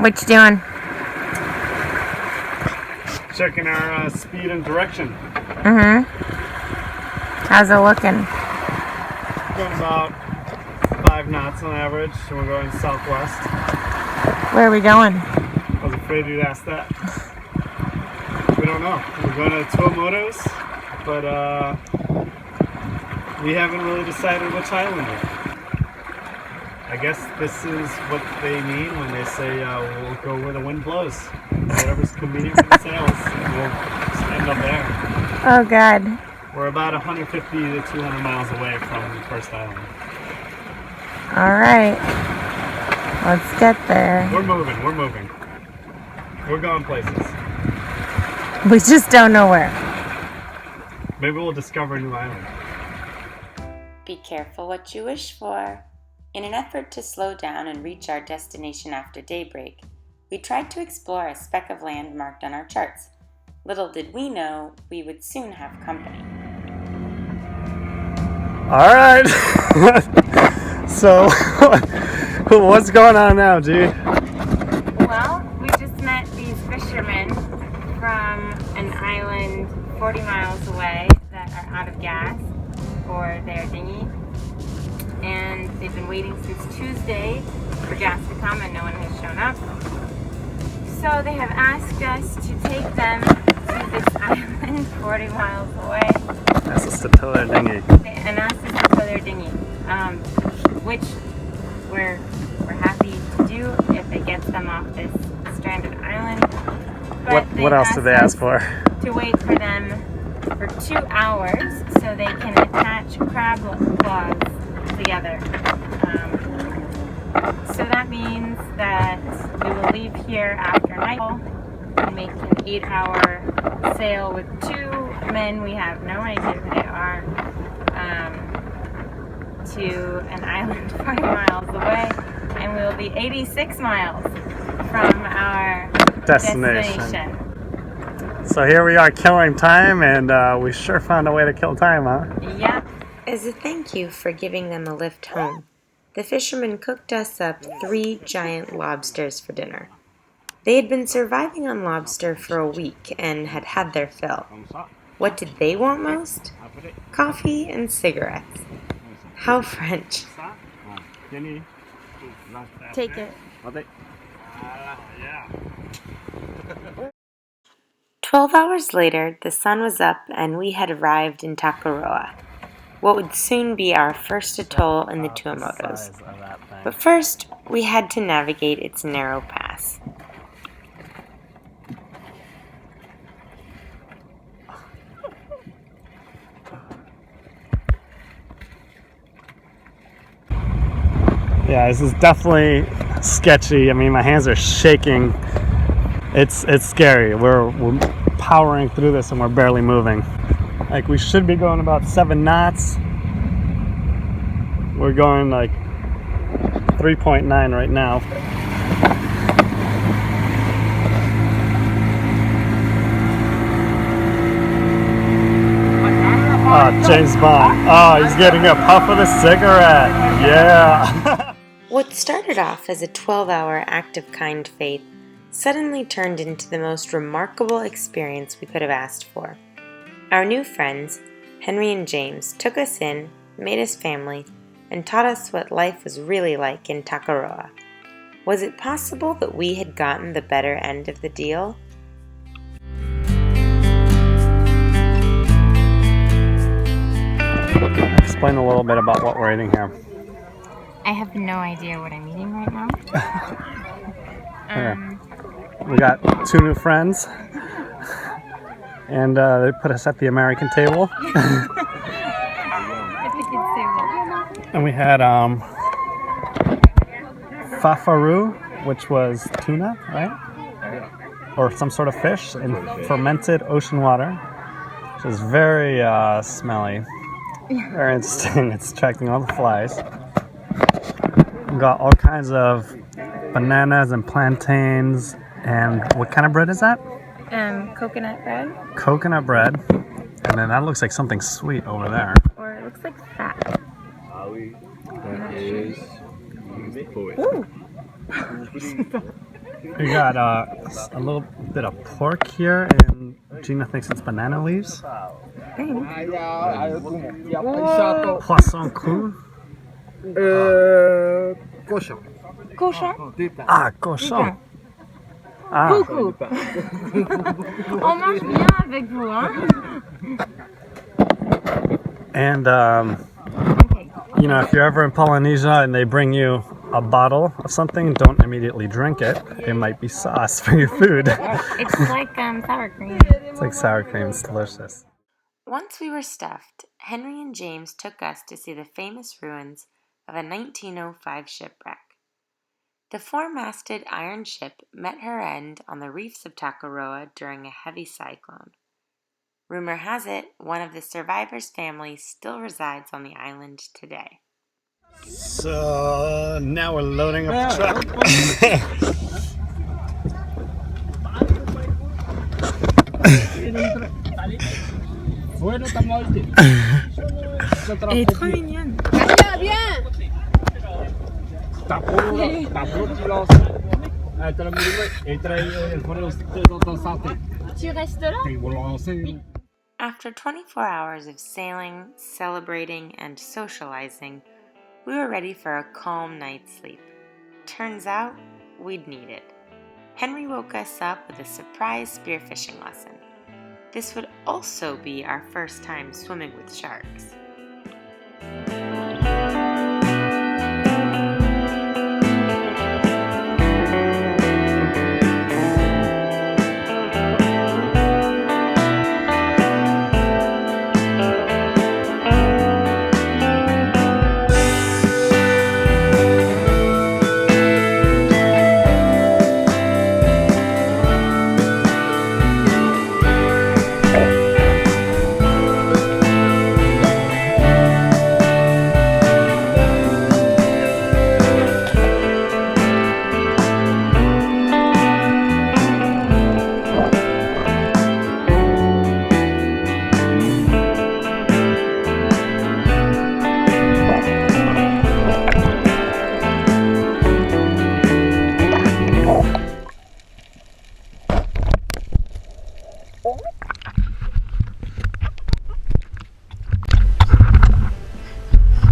What you doing? Checking our speed and direction. Mm-hmm. How's it looking? Going about 5 knots on average, and we're going southwest. Where are we going? I was afraid you'd ask that. We don't know. We're going to Tuamotus, but we haven't really decided which island yet. I guess this is what they mean when they say we'll go where the wind blows. Whatever's convenient for the sails, we'll just end up there. Oh, God. We're about 150 to 200 miles away from the first island. All right. Let's get there. We're moving. We're going places. We just don't know where. Maybe we'll discover a new island. Be careful what you wish for. In an effort to slow down and reach our destination after daybreak, we tried to explore a speck of land marked on our charts. Little did we know we would soon have company. All right. So, what's going on now, G? Well, we just met these fishermen from an island 40 miles away that are out of gas for their dinghy. And they've been waiting since Tuesday for gas to come and no one has shown up. So they have asked us to take them to this island 40 miles away. Asked us to tow their dinghy. And asked us to tow their dinghy, which we're happy to do if it gets them off this stranded island. But What else did they ask for? To wait for them for 2 hours so they can attach crab claws together. So that means that we will leave here after nightfall and make an 8-hour sail with 2 men, we have no idea who they are, to an island 40 miles away, and we will be 86 miles from our destination. So here we are killing time, and we sure found a way to kill time, huh? Yeah. As a thank you for giving them a lift home, the fishermen cooked us up 3 giant lobsters for dinner. They had been surviving on lobster for a week and had had their fill. What did they want most? Coffee and cigarettes. How French. Take it. 12 hours later, the sun was up and we had arrived in Takaroa, what would soon be our first atoll in the Tuamotus. But first, we had to navigate its narrow pass. Yeah, this is definitely sketchy. I mean, my hands are shaking. It's scary. We're powering through this and we're barely moving. Like, we should be going about 7 knots. We're going like 3.9 right now. Oh, James Bond. Oh, he's getting a puff of a cigarette. Yeah. What started off as a 12-hour act of kind faith suddenly turned into the most remarkable experience we could have asked for. Our new friends, Henry and James, took us in, made us family, and taught us what life was really like in Takaroa. Was it possible that we had gotten the better end of the deal? Explain a little bit about what we're eating here. I have no idea what I'm eating right now. We got 2 new friends, and they put us at the American table. And we had fafaru, which was tuna, right? Or some sort of fish in fermented ocean water, which is very smelly. Very interesting. It's attracting all the flies. We got all kinds of bananas and plantains. And what kind of bread is that? Coconut bread. Coconut bread. And then that looks like something sweet over there. Or it looks like fat. That is Ooh. We got a little bit of pork here, and Gina thinks it's banana leaves. Poisson cru. Cochon. Cochon. Ah, cochon. Ah, Beaucoup. On mange bien avec vous, hein? and you know, if you're ever in Polynesia and they bring you a bottle of something, don't immediately drink it. It might be sauce for your food. It's like sour cream. It's like sour cream. It's delicious. Once we were stuffed, Henry and James took us to see the famous ruins of a 1905 shipwreck. The four-masted iron ship met her end on the reefs of Takaroa during a heavy cyclone. Rumor has it, one of the survivors' families still resides on the island today. So now we're loading up the truck. Elle est trop mignonne. Tu restes là? After 24 hours of sailing, celebrating, and socializing, we were ready for a calm night's sleep. Turns out, we'd need it. Henry woke us up with a surprise spearfishing lesson. This would also be our first time swimming with sharks.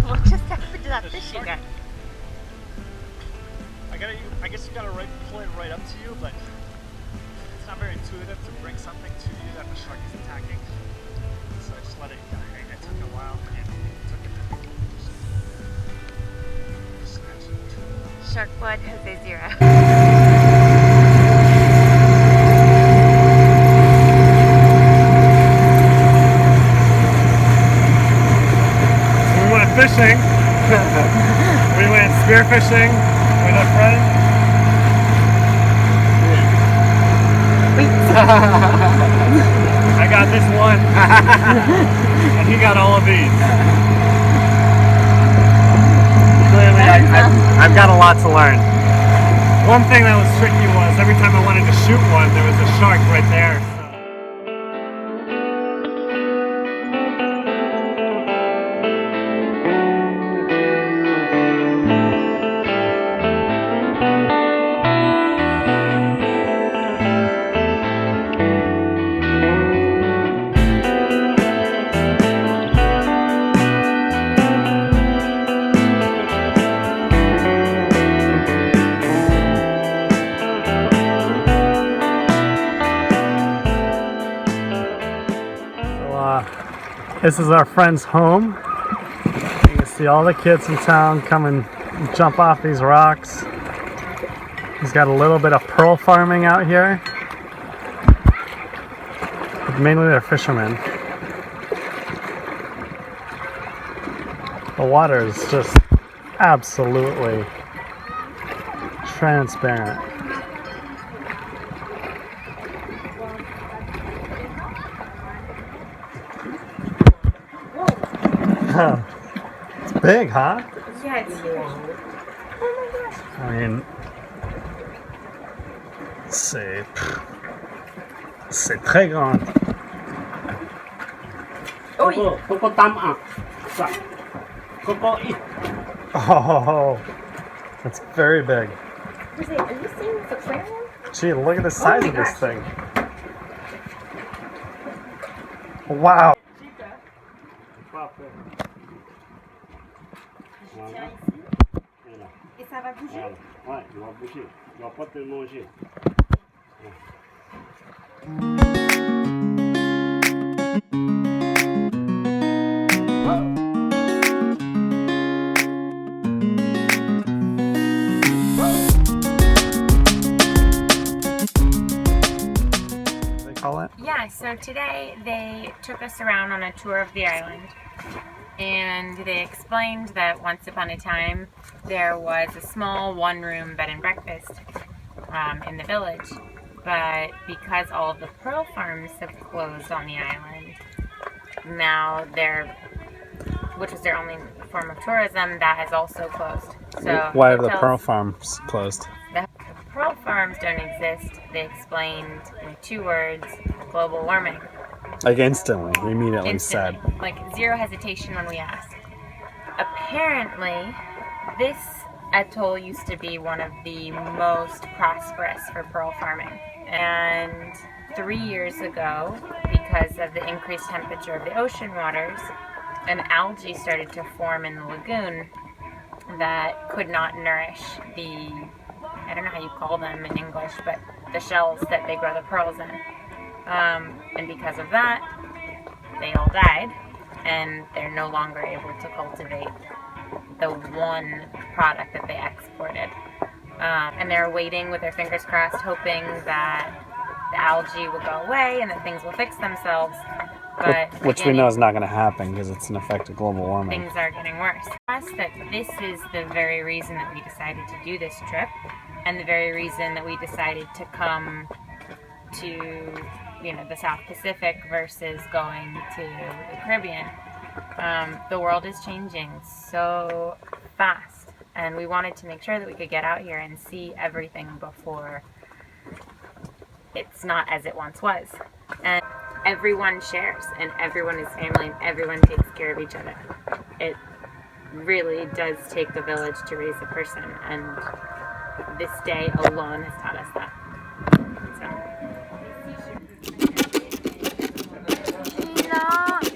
What just happened to that fish you got? I guess you gotta pull it right up to you, but it's not very intuitive to bring something to you that the shark is attacking. So I just let it die. It took a while, and it took a minute. Just snatch it. Shark blood, Jose 0. Fishing. We went spearfishing with a friend. I got this one, and he got all of these. Clearly, I've got a lot to learn. One thing that was tricky was every time I wanted to shoot one, there was a shark right there. This is our friend's home. You can see all the kids in town come and jump off these rocks. He's got a little bit of pearl farming out here. But mainly they're fishermen. The water is just absolutely transparent. It's big, huh? Yeah, it's huge. I mean, c'est très grand. Oh, that's very big. Jose, are you seeing this aquarium? Gee, look at the size of this thing. Wow. Et ça va bouger? Ouais, il va bouger. Il va pas te manger. They call it? Yeah, so today they took us around on a tour of the island, and they explained that once upon a time there was a small one-room bed and breakfast in the village, but because all of the pearl farms have closed on the island, now which was their only form of tourism, that has also closed. So Why are the hotels- pearl farms closed? The pearl farms don't exist. They explained in 2 words: global warming. Like instantly, immediately Instantly. said. Like zero hesitation when we asked. Apparently, this atoll used to be one of the most prosperous for pearl farming. And 3 years ago, because of the increased temperature of the ocean waters, an algae started to form in the lagoon that could not nourish the, I don't know how you call them in English, but the shells that they grow the pearls in. And because of that, they all died, and they're no longer able to cultivate the one product that they exported. And they're waiting with their fingers crossed, hoping that the algae will go away and that things will fix themselves. But Which we again, know is not going to happen because it's an effect of global warming. things are getting worse. Us that this is the very reason that we decided to do this trip, and the very reason that we decided to come to, the South Pacific versus going to the Caribbean. The world is changing so fast, and we wanted to make sure that we could get out here and see everything before it's not as it once was. And everyone shares, and everyone is family, and everyone takes care of each other. It really does take a village to raise a person, and this day alone has taught us that. So.